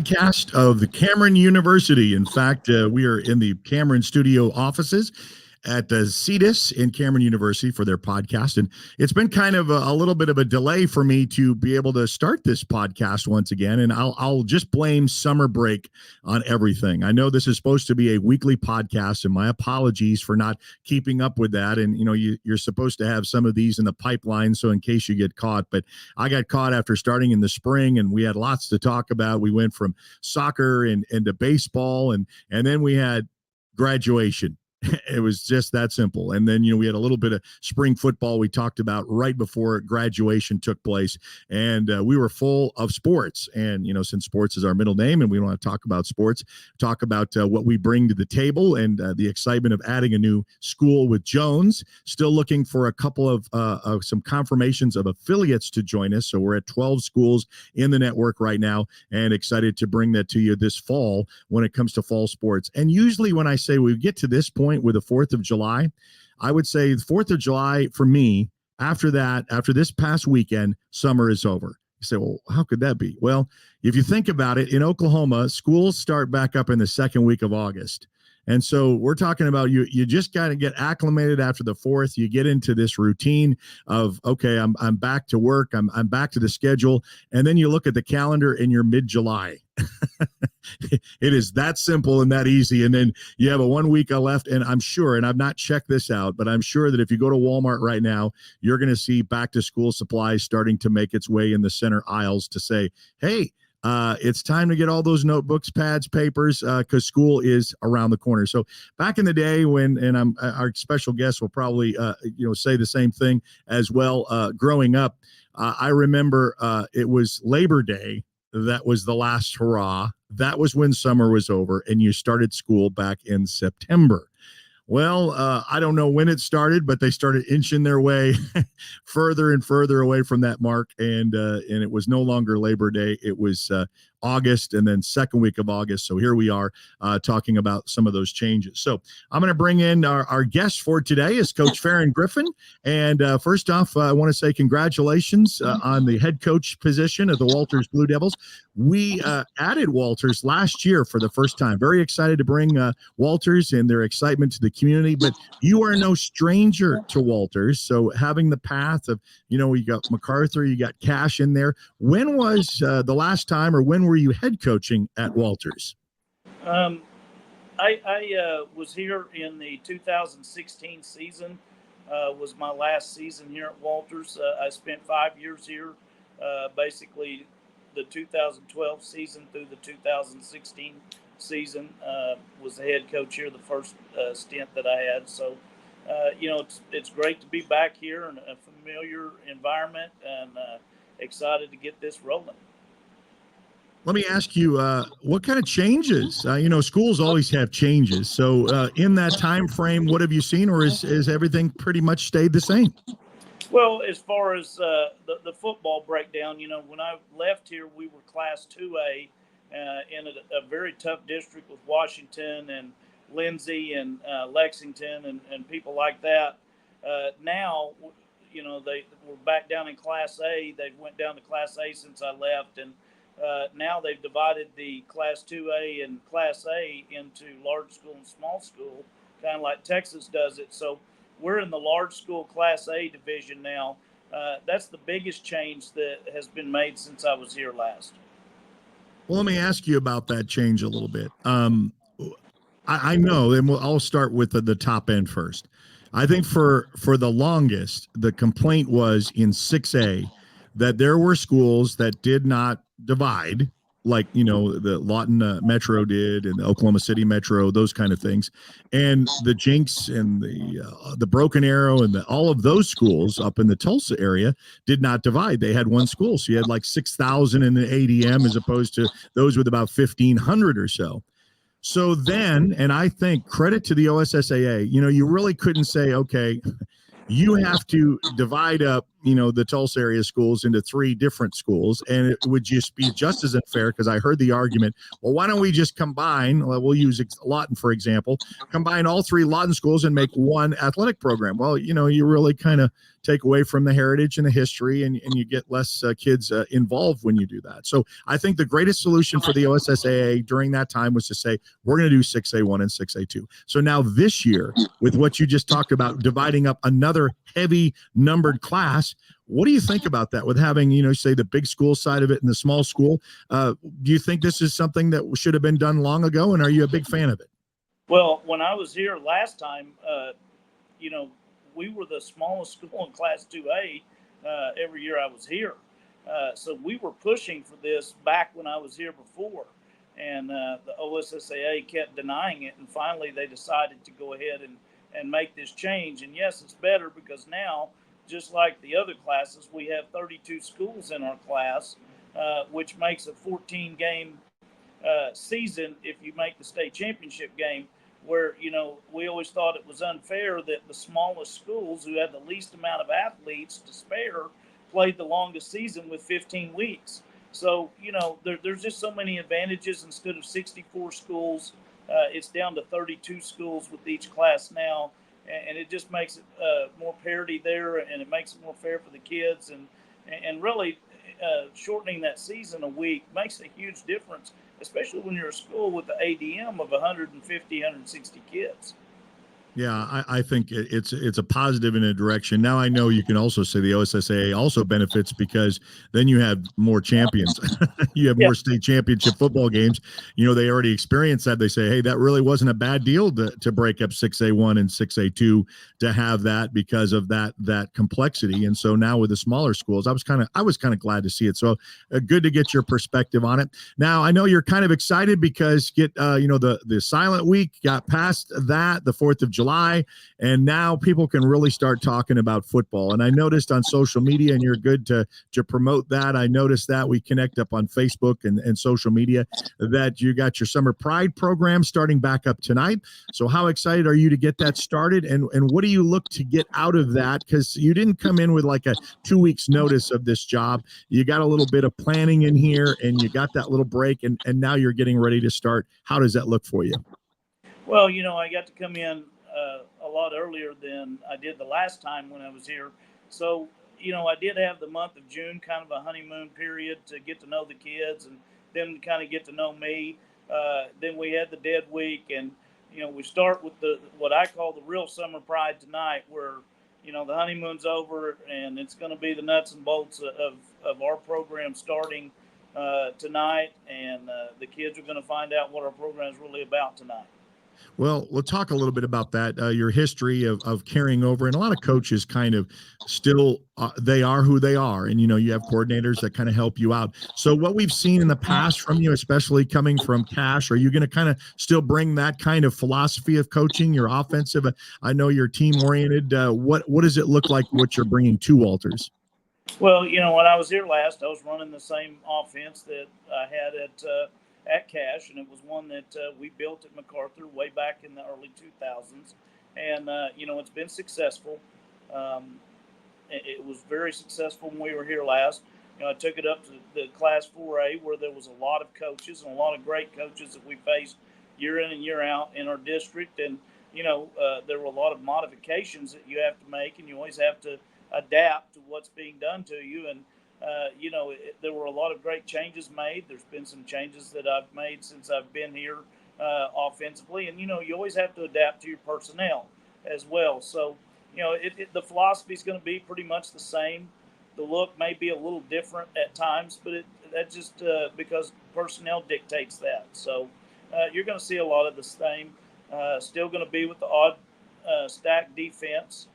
podcast of the Cameron University. In fact, we are in the Cameron studio offices at CETUS in Cameron University for their podcast. And it's been kind of a little bit of a delay for me to be able to start this podcast once again. And I'll just blame summer break on everything. I know this is supposed to be a weekly podcast, and my apologies for not keeping up with that. And, you know, you're supposed to have some of these in the pipeline, so in case you get caught. But I got caught after starting in the spring, and we had lots to talk about. We went from soccer and to baseball, and then we had graduation. It was just that simple. And then, you know, we had a little bit of spring football we talked about right before graduation took place. And we were full of sports. And, you know, since sports is our middle name and we want to talk about sports, talk about what we bring to the table and the excitement of adding a new school with Jones. Still looking for a couple of some confirmations of affiliates to join us. So we're at 12 schools in the network right now and excited to bring that to you this fall when it comes to fall sports. And usually when I say we get to this point with the 4th of July, I would say the 4th of July for me, after this past weekend, summer is over. You say, well, how could that be? Well, if you think about it, in Oklahoma, schools start back up in the second week of August. And so we're talking about you just got to get acclimated after the 4th. You get into this routine of, okay, I'm back to work. I'm back to the schedule. And then you look at the calendar and you're mid-July. It is that simple and that easy. And then you have a 1 week left. And I'm sure, and I've not checked this out, but I'm sure that if you go to Walmart right now, you're going to see back to school supplies starting to make its way in the center aisles to say, hey, it's time to get all those notebooks, pads, papers, because school is around the corner. So back in the day when, and our special guest will probably, say the same thing as well. Growing up, I remember it was Labor Day. That was the last hurrah. That was when summer was over and you started school back in September. Well, I don't know when it started, but they started inching their way further and further away from that mark. And it was no longer Labor Day. It was August and then second week of August. So here we are talking about some of those changes. So I'm going to bring in our guest for today is Coach Faron Griffin. And first off, I want to say congratulations on the head coach position of the Walters Bluedevils. We added Walters last year for the first time. Very excited to bring Walters and their excitement to the community. But you are no stranger to Walters. So having the path of, you got MacArthur, you got Cash in there. When was the last time or when were you head coaching at Walters? I was here in the 2016 season. Was my last season here at Walters. I spent 5 years here, basically the 2012 season through the 2016 season. Was the head coach here the first stint that I had. So, it's great to be back here in a familiar environment and excited to get this rolling. Let me ask you, what kind of changes? Schools always have changes. So in that time frame, what have you seen, or is everything pretty much stayed the same? Well, as far as the football breakdown, when I left here, we were Class 2A in a very tough district with Washington and Lindsay and Lexington and people like that. Now, they were back down in Class A. They went down to Class A since I left, and now they've divided the Class 2A and Class A into large school and small school, kind of like Texas does it. So we're in the large school Class A division now. That's the biggest change that has been made since I was here last. Well, let me ask you about that change a little bit. I know, and I'll start with the top end first. I think for the longest, the complaint was in 6A that there were schools that did not divide, like, the Lawton Metro did and the Oklahoma City Metro, those kind of things. And the Jinx and the Broken Arrow and all of those schools up in the Tulsa area did not divide. They had one school. So you had like 6,000 in the ADM as opposed to those with about 1,500 or so. So then, and I think credit to the OSSAA, you really couldn't say, okay, you have to divide up the Tulsa area schools into 3 different schools, and it would just be just as unfair, because I heard the argument, well, why don't we just combine, we'll use Lawton, for example, combine all 3 Lawton schools and make one athletic program. Well, you really kind of take away from the heritage and the history, and you get less kids involved when you do that. So I think the greatest solution for the OSSAA during that time was to say, we're going to do 6A1 and 6A2. So now this year, with what you just talked about, dividing up another heavy numbered class, what do you think about that, with having, say, the big school side of it and the small school? Do you think this is something that should have been done long ago, and are you a big fan of it? Well, when I was here last time, we were the smallest school in Class 2A every year I was here. So we were pushing for this back when I was here before. And the OSSAA kept denying it. And finally, they decided to go ahead and make this change. And yes, it's better, because now, just like the other classes, we have 32 schools in our class, which makes a 14-game season if you make the state championship game, where, we always thought it was unfair that the smallest schools, who had the least amount of athletes to spare, played the longest season with 15 weeks. So, there's just so many advantages. Instead of 64 schools, it's down to 32 schools with each class now. And it just makes it more parity there, and it makes it more fair for the kids. And really, shortening that season a week makes a huge difference, especially when you're a school with the ADM of 150, 160 kids. Yeah, I think it's a positive in a direction. Now I know you can also say the OSSAA also benefits, because then you have more champions. You have more state championship football games. They already experienced that. They say, hey, that really wasn't a bad deal to break up 6A1 and 6A2 to have that, because of that complexity. And so now with the smaller schools, I was kind of glad to see it. So good to get your perspective on it. Now I know you're kind of excited because the silent week got past that, the 4th of July. And now people can really start talking about football. And I noticed on social media, and you're good to promote that, I noticed that we connect up on Facebook and social media, that you got your Summer Pride program starting back up tonight. So how excited are you to get that started? And what do you look to get out of that? Because you didn't come in with like a 2 weeks notice of this job. You got a little bit of planning in here, and you got that little break, and now you're getting ready to start. How does that look for you? Well, I got to come in a lot earlier than I did the last time when I was here. So, I did have the month of June, kind of a honeymoon period, to get to know the kids and them kind of get to know me. Then we had the dead week, and, we start with what I call the real Summer Pride tonight, where, the honeymoon's over, and it's going to be the nuts and bolts of our program starting tonight. And the kids are going to find out what our program is really about tonight. Well, we'll talk a little bit about that, your history of carrying over. And a lot of coaches kind of still, they are who they are. And, you have coordinators that kind of help you out. So what we've seen in the past from you, especially coming from Cash, are you going to kind of still bring that kind of philosophy of coaching, your offensive? I know you're team oriented. What does it look like, what you're bringing to Walters? Well, when I was here last, I was running the same offense that I had at Cash, and it was one that we built at MacArthur way back in the early 2000s. And, it's been successful. It was very successful when we were here last. I took it up to the Class 4A, where there was a lot of coaches and a lot of great coaches that we faced year in and year out in our district. And, there were a lot of modifications that you have to make, and you always have to adapt to what's being done to you. And there were a lot of great changes made. There's been some changes that I've made since I've been here offensively. And, you always have to adapt to your personnel as well. So, the philosophy is going to be pretty much the same. The look may be a little different at times, but that's just because personnel dictates that. So you're going to see a lot of the same. Still going to be with the odd stack defense.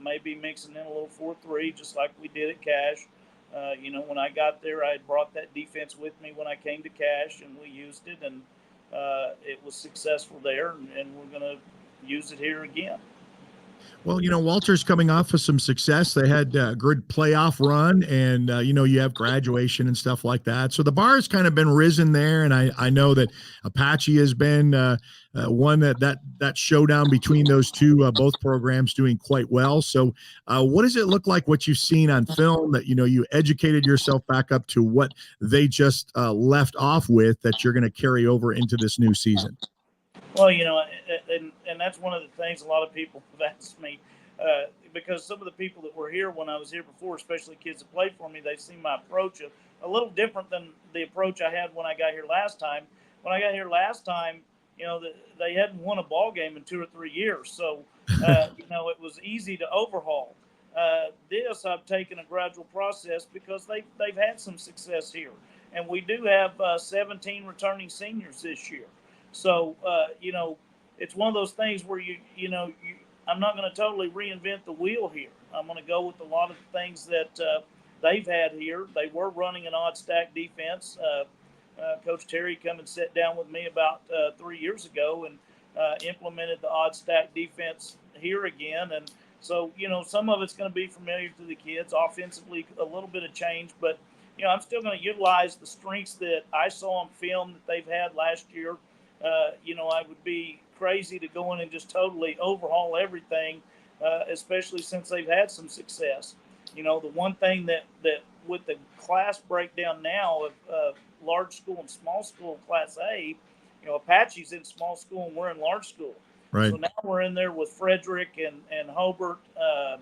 Maybe mixing in a little 4-3, just like we did at Cash. When I got there, I had brought that defense with me when I came to Cash, and we used it, and it was successful there, and we're going to use it here again. Well, Walter's coming off of some success. They had a good playoff run, and you have graduation and stuff like that. So the bar has kind of been risen there, and I know that Apache has been one that showdown between those two, both programs doing quite well. So, what does it look like? What you've seen on film that you educated yourself back up to what they just left off with that you're going to carry over into this new season? Well, and that's one of the things a lot of people have asked me, because some of the people that were here when I was here before, especially kids that played for me, they've seen my approach a little different than the approach I had when I got here last time. When I got here last time, they hadn't won a ball game in 2 or 3 years, so it was easy to overhaul. This I've taken a gradual process because they've had some success here, and we do have 17 returning seniors this year. So, it's one of those things where I'm not going to totally reinvent the wheel here. I'm going to go with a lot of the things that they've had here. They were running an odd stack defense. Coach Terry come and sat down with me about 3 years ago and implemented the odd stack defense here again. And so, some of it's going to be familiar to the kids. Offensively, a little bit of change, but I'm still going to utilize the strengths that I saw on film that they've had last year. I would be crazy to go in and just totally overhaul everything, especially since they've had some success. The one thing that with the class breakdown now of large school and small school Class A, Apache's in small school and we're in large school. Right. So now we're in there with Frederick and Hobart,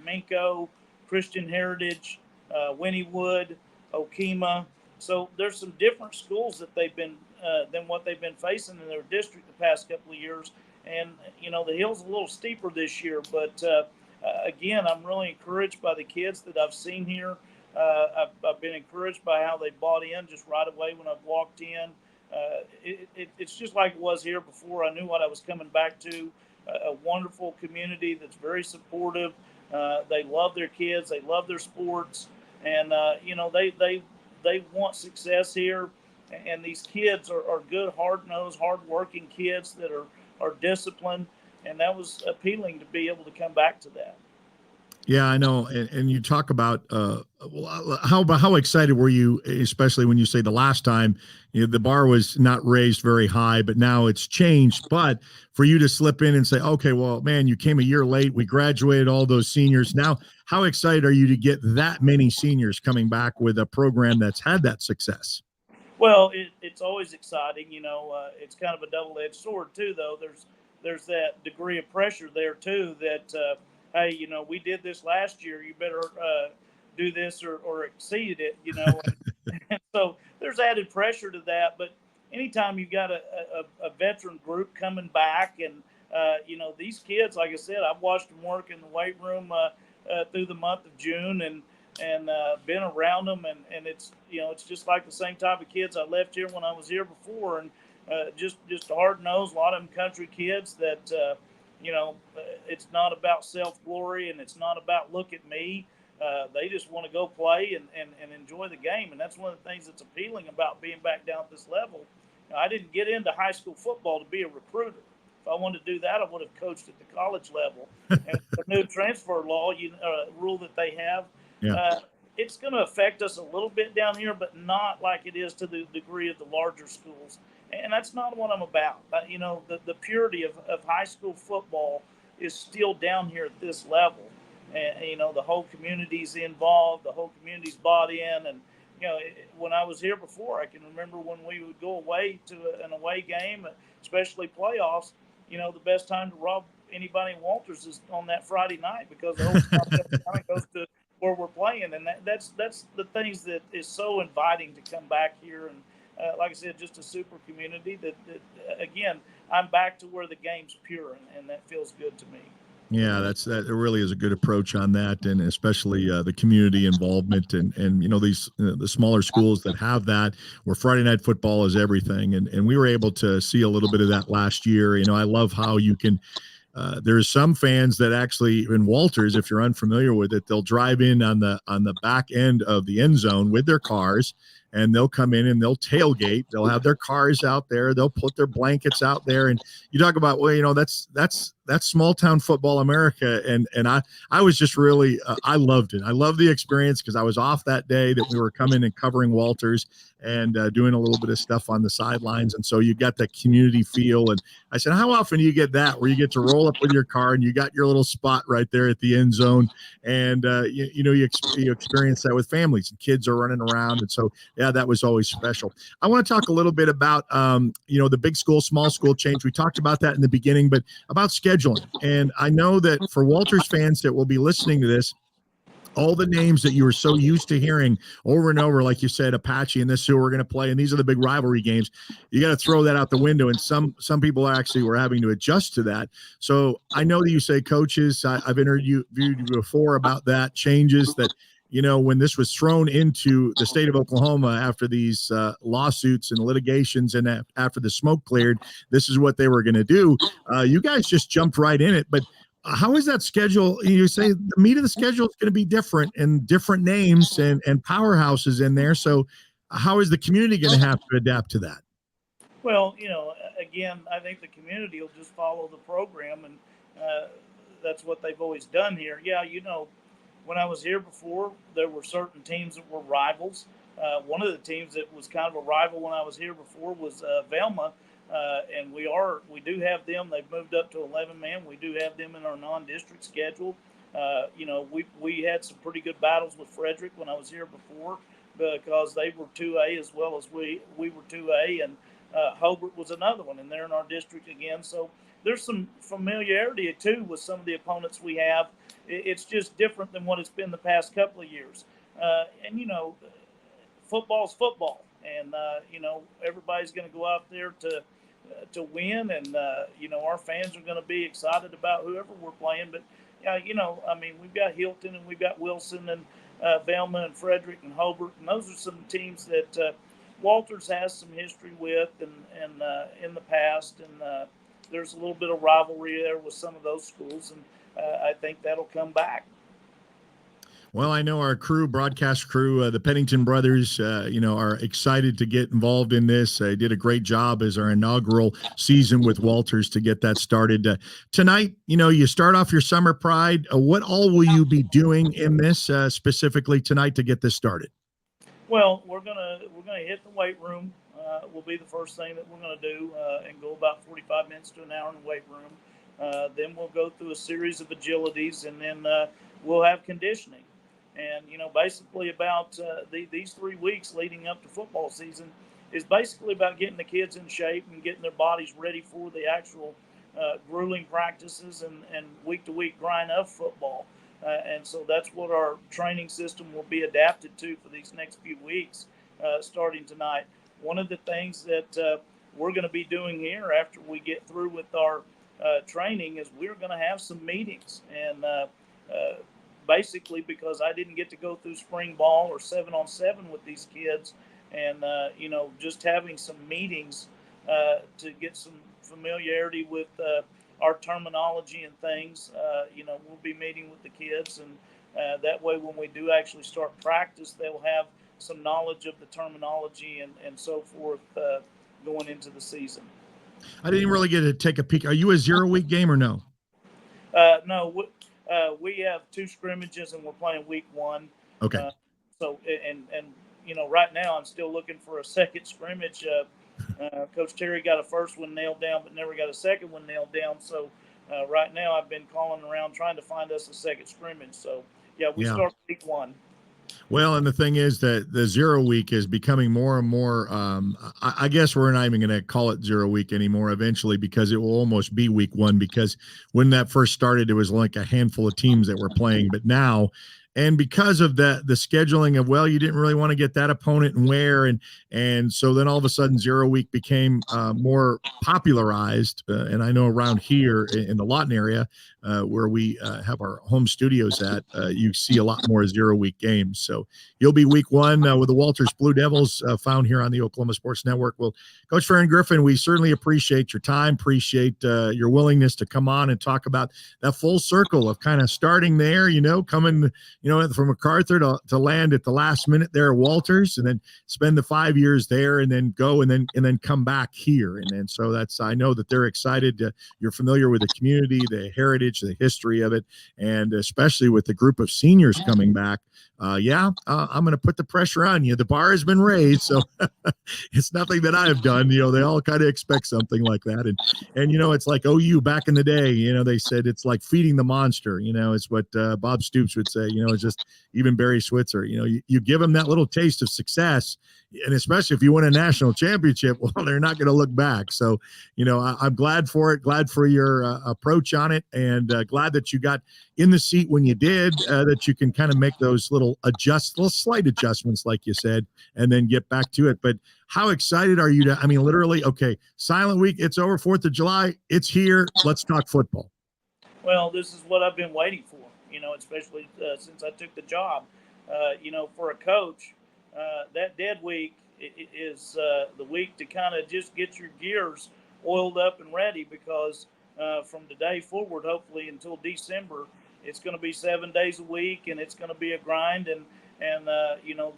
Minko, Christian Heritage, Wynnewood, Okema. So there's some different schools that they've been than what they've been facing in their district the past couple of years. And, the hill's a little steeper this year. But, again, I'm really encouraged by the kids that I've seen here. I've been encouraged by how they bought in just right away when I've walked in. It's just like it was here before. I knew what I was coming back to, a wonderful community that's very supportive. They love their kids. They love their sports. And, they want success here. And these kids are good, hard-nosed, hard-working kids that are disciplined, and that was appealing to be able to come back to that. Yeah, I know. And you talk about how excited were you, especially when you say the last time the bar was not raised very high, but now it's changed. But for you to slip in and say, okay, well, man, you came a year late. We graduated all those seniors. Now, how excited are you to get that many seniors coming back with a program that's had that success? Well, it's always exciting. It's kind of a double-edged sword too, though. There's that degree of pressure there too. That hey, we did this last year. You better do this or exceed it. And so there's added pressure to that. But anytime you've got a veteran group coming back, and these kids, like I said, I've watched them work in the weight room through the month of June, and been around them, and it's it's just like the same type of kids I left here when I was here before, and just hard nosed, a lot of them country kids that it's not about self glory and it's not about look at me. They just want to go play and enjoy the game, and that's one of the things that's appealing about being back down at this level. I didn't get into high school football to be a recruiter. If I wanted to do that, I would have coached at the college level. And the new transfer law rule that they have. Yeah. It's going to affect us a little bit down here, but not like it is to the degree of the larger schools. And that's not what I'm about. The purity of high school football is still down here at this level. And, the whole community's involved, the whole community's bought in. And, when I was here before, I can remember when we would go away to an away game, especially playoffs, the best time to rob anybody in Walters is on that Friday night, because the whole time goes to where we're playing, and that's the things that is so inviting to come back here. And like I said, just a super community that again, I'm back to where the game's pure, and that feels good to me. Yeah, that really is a good approach on that, and especially the community involvement, and these the smaller schools that have that, where Friday night football is everything, and we were able to see a little bit of that last year. I love how you can. There's some fans that actually in Walters, if you're unfamiliar with it, they'll drive in on the back end of the end zone with their cars, and they'll come in and they'll tailgate. They'll have their cars out there. They'll put their blankets out there. And you talk about, well, that's small town football America. And I was just really, I loved it. I loved the experience because I was off that day that we were coming and covering Walters and doing a little bit of stuff on the sidelines. And so you got that community feel. And I said, how often do you get that where you get to roll up with your car and you got your little spot right there at the end zone? And, you experience that with families and kids are running around. And so, yeah, that was always special. I want to talk a little bit about, the big school, small school change. We talked about that in the beginning, but about scheduling. And I know that for Walters fans that will be listening to this, all the names that you were so used to hearing over and over, like you said, Apache and this who we're going to play, and these are the big rivalry games. You got to throw that out the window, and some people actually were having to adjust to that. So I know that you say coaches. I've interviewed you before about that changes that. When this was thrown into the state of Oklahoma after these lawsuits and litigations and after the smoke cleared, this is what they were going to do. You guys just jumped right in it. But how is that schedule? You say the meat of the schedule is going to be different and different names and powerhouses in there. So how is the community going to have to adapt to that? Well, again, I think the community will just follow the program, and that's what they've always done here. Yeah, when I was here before, there were certain teams that were rivals. One of the teams that was kind of a rival when I was here before was Velma, and we do have them. They've moved up to 11-man. We do have them in our non-district schedule. We had some pretty good battles with Frederick when I was here before because they were 2A as well as we were 2A, and Hobart was another one, and they're in our district again. So there's some familiarity too with some of the opponents we have. It's just different than what it's been the past couple of years. And football's football, and everybody's going to go out there to win, and our fans are going to be excited about whoever we're playing. But we've got Hilton and we've got Wilson and Velma and Frederick and Hobart, and those are some teams that Walters has some history with, and in the past, and there's a little bit of rivalry there with some of those schools, and I think that'll come back. Well, I know our broadcast crew, the Pennington brothers, are excited to get involved in this. They did a great job as our inaugural season with Walters to get that started. Tonight, you start off your Summer Pride. What all will you be doing in this specifically tonight to get this started? Well, we're gonna hit the weight room. Will be the first thing that we're gonna do, and go about 45 minutes to an hour in the weight room. Then we'll go through a series of agilities, and then we'll have conditioning. And basically about these 3 weeks leading up to football season is basically about getting the kids in shape and getting their bodies ready for the actual grueling practices and week-to-week grind of football. And so that's what our training system will be adapted to for these next few weeks, starting tonight. One of the things that we're going to be doing here after we get through with our training is we're going to have some meetings. And basically because I didn't get to go through spring ball or 7-on-7 with these kids, and just having some meetings to get some familiarity with our terminology and things. We'll be meeting with the kids, and that way when we do actually start practice, they'll have some knowledge of the terminology and so forth going into the season. I didn't really get to take a peek. Are you a 0-week game or no? No, we have 2 scrimmages and we're playing week 1. Okay. Right now I'm still looking for a second scrimmage. Coach Terry got a first one nailed down, but never got a second one nailed down. So right now I've been calling around trying to find us a second scrimmage. So we start week 1. Well, and the thing is that the 0 week is becoming more and more, I guess we're not even going to call it 0 week anymore eventually, because it will almost be week 1, because when that first started, it was like a handful of teams that were playing. But now, and because of the scheduling of, you didn't really want to get that opponent and where, and so then all of a sudden 0 week became more popularized. And I know around here in the Lawton area, where we have our home studios at, you see a lot more 0-week games. So you'll be week one with the Walters Bluedevils found here on the Oklahoma Sports Network. Well, Coach Faron Griffin, we certainly appreciate your time, appreciate your willingness to come on and talk about that full circle of kind of starting there, coming, from MacArthur to land at the last minute there at Walters, and then spend the 5 years there, and then go and then come back here. And then so I know that they're excited. You're familiar with the community, the heritage, the history of it, and especially with the group of seniors coming back. I'm going to put the pressure on you. The bar has been raised, so it's nothing that I've done. They all kind of expect something like that. And it's like OU back in the day, they said it's like feeding the monster. It's what Bob Stoops would say, it's just even Barry Switzer, you give them that little taste of success, and especially if you win a national championship, well, they're not going to look back. So, I'm glad for it, glad for your approach on it, and glad that you got in the seat when you did, that you can kind of make those little slight adjustments, like you said, and then get back to it. But how excited are you literally, okay, silent week, it's over, 4th of July, it's here, let's talk football. Well, this is what I've been waiting for, especially since I took the job. For a coach, that dead week is the week to kind of just get your gears oiled up and ready, because from today forward, hopefully until December, it's going to be 7 days a week, and it's going to be a grind. And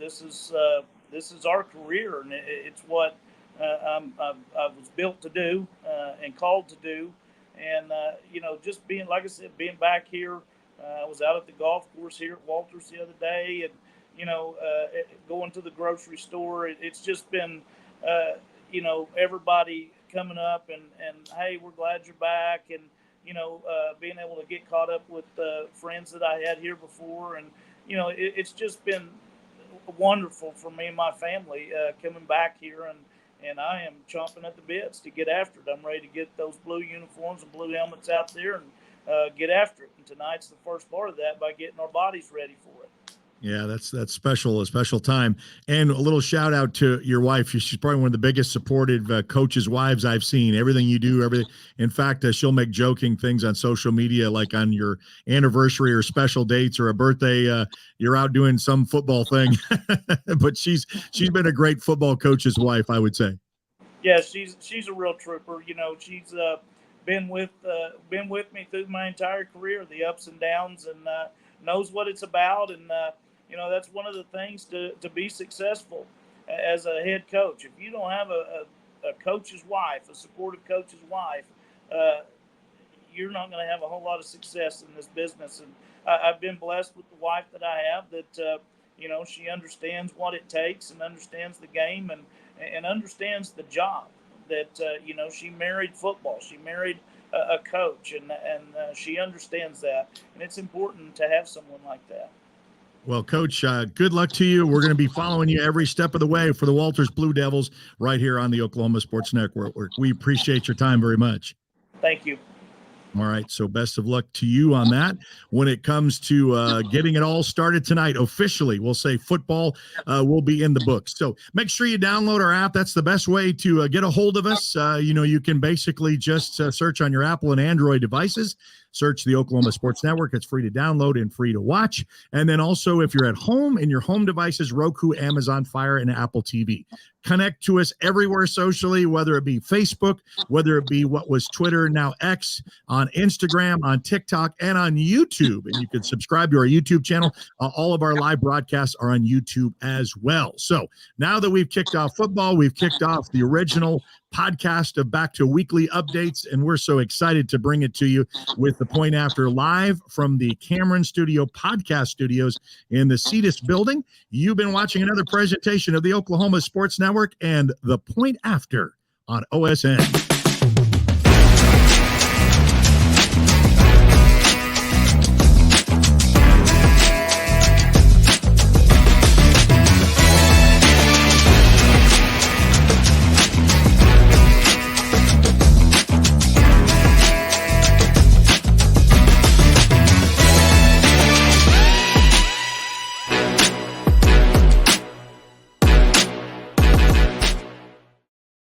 this is our career, and it's what I was built to do and called to do. And just being, like I said, being back here, I was out at the golf course here at Walters the other day, and going to the grocery store. It's just been, everybody coming up and hey, we're glad you're back, and being able to get caught up with friends that I had here before, and it's just been wonderful for me and my family coming back here, and I am chomping at the bits to get after it. I'm ready to get those blue uniforms and blue helmets out there and get after it. And tonight's the first part of that by getting our bodies ready for it. Yeah, that's special, a special time. And a little shout out to your wife. She's probably one of the biggest supportive coaches' wives I've seen. Everything you do, everything. In fact, she'll make joking things on social media, like on your anniversary or special dates or a birthday, you're out doing some football thing. But she's been a great football coach's wife, I would say. Yeah, she's a real trooper. She's been with me through my entire career, the ups and downs, and knows what it's about. And that's one of the things to be successful as a head coach. If you don't have a coach's wife, a supportive coach's wife, you're not going to have a whole lot of success in this business. And I've been blessed with the wife that I have that, she understands what it takes and understands the game and understands the job. That, she married football. She married a coach, and she understands that. And it's important to have someone like that. Well, Coach, good luck to you. We're going to be following you every step of the way for the Walters Bluedevils right here on the Oklahoma Sports Network. We appreciate your time very much. Thank you. All right, so best of luck to you on that. When it comes to getting it all started tonight, officially, we'll say football will be in the books. So make sure you download our app. That's the best way to get a hold of us. You can basically just search on your Apple and Android devices. Search the Oklahoma Sports Network. It's free to download and free to watch. And then also, if you're at home in your home devices, Roku, Amazon Fire, and Apple TV. Connect to us everywhere socially, whether it be Facebook, whether it be what was Twitter, now X, on Instagram, on TikTok, and on YouTube. And you can subscribe to our YouTube channel. All of our live broadcasts are on YouTube as well. So now that we've kicked off football, we've kicked off the original podcast of Back to Weekly Updates, and we're so excited to bring it to you with the Point After live from the Cameron Studio podcast studios in the Cetus building. You've been watching another presentation of the Oklahoma Sports Network and the Point After on OSN.